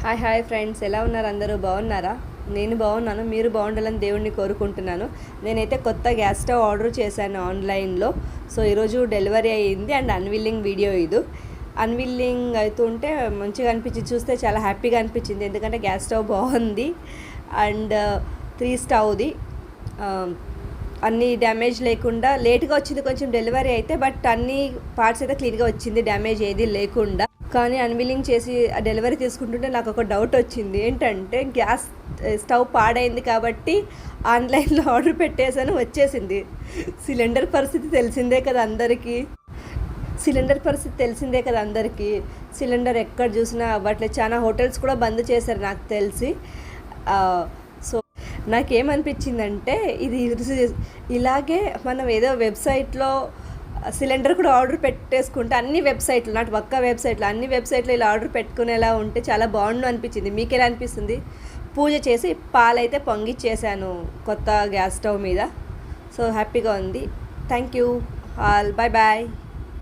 Hi friends, ఎలా ఉన్నారు? అందరూ బాగున్నారా? నేను బాగున్నాను. మీరు బాగుండాలని దేవుణ్ణి కోరుకుంటున్నాను. నేనైతే కొత్త గ్యాస్ స్టవ్ ఆర్డర్ చేశాను ఆన్లైన్లో. సో ఈరోజు డెలివరీ అయ్యింది అండ్ అన్విల్లింగ్ వీడియో ఇది. అన్విల్లింగ్ అవుతుంటే మంచిగా అనిపించింది, చూస్తే చాలా హ్యాపీగా అనిపించింది. ఎందుకంటే గ్యాస్ స్టవ్ బాగుంది అండ్ 3 స్టవ్ది, అన్ని డ్యామేజ్ లేకుండా. లేట్గా వచ్చింది కొంచెం డెలివరీ అయితే, బట్ అన్ని పార్ట్స్ అయితే క్లీన్గా వచ్చింది, డ్యామేజ్ ఏది లేకుండా. కానీ అన్విల్లింగ్ చేసి డెలివరీ తీసుకుంటుంటే నాకు ఒక డౌట్ వచ్చింది. ఏంటంటే గ్యాస్ స్టవ్ పాడైంది కాబట్టి ఆన్లైన్లో ఆర్డర్ పెట్టేశాను, వచ్చేసింది. సిలిండర్ పరిస్థితి తెలిసిందే కదా అందరికీ. సిలిండర్ ఎక్కడ చూసినా అవ్వట్లేదు. చాలా హోటల్స్ కూడా బంద్ చేశారు నాకు తెలిసి. సో నాకేమనిపించిందంటే, ఇది ఇలాగే మనం ఏదో వెబ్సైట్లో సిలిండర్ కూడా ఆర్డర్ పెట్టేసుకుంటే అన్ని వెబ్సైట్లు, నాటి ఒక్క వెబ్సైట్లో అన్ని వెబ్సైట్లో ఇలా ఆర్డర్ పెట్టుకునేలా ఉంటే చాలా బాగుండు అనిపించింది. మీకు ఎలా అనిపిస్తుంది? పూజ చేసి పాలైతే పొంగిచ్చేసాను కొత్త గ్యాస్ స్టవ్ మీద. సో హ్యాపీగా ఉంది. Thank you all, bye bye.